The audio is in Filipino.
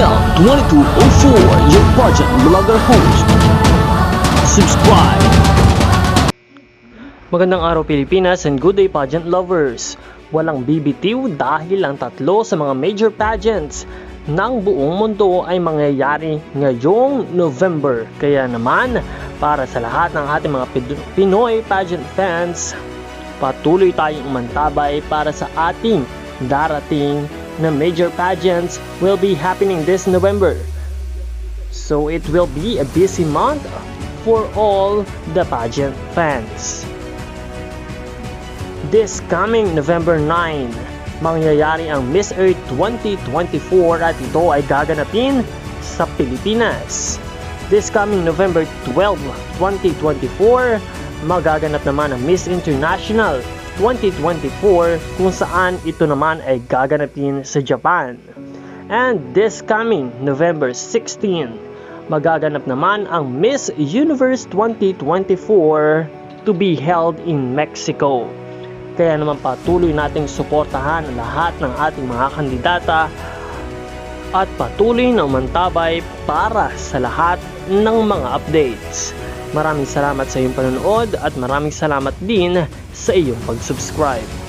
Mel 2204, your pageant vlogger host. Subscribe! Magandang araw Pilipinas and good day pageant lovers. Walang bibitiw dahil ang tatlo sa mga major pageants ng buong mundo ay mangyayari ngayong November. Kaya naman, para sa lahat ng ating mga Pinoy pageant fans, patuloy tayong umantabay para sa ating darating na major pageants will be happening this November. So it will be a busy month for all the pageant fans. This coming November 9, mangyayari ang Miss Earth 2024 at ito ay gaganapin sa Pilipinas. This coming November 12, 2024, magaganap naman ang Miss International 2024 kung saan ito naman ay gaganapin sa Japan. And this coming November 16, magaganap naman ang Miss Universe 2024 to be held in Mexico. Kaya naman patuloy nating suportahan ang lahat ng ating mga kandidata at patuloy na umantabay para sa lahat ng mga updates. Maraming salamat sa iyong panonood at maraming salamat din sa iyong pag-subscribe.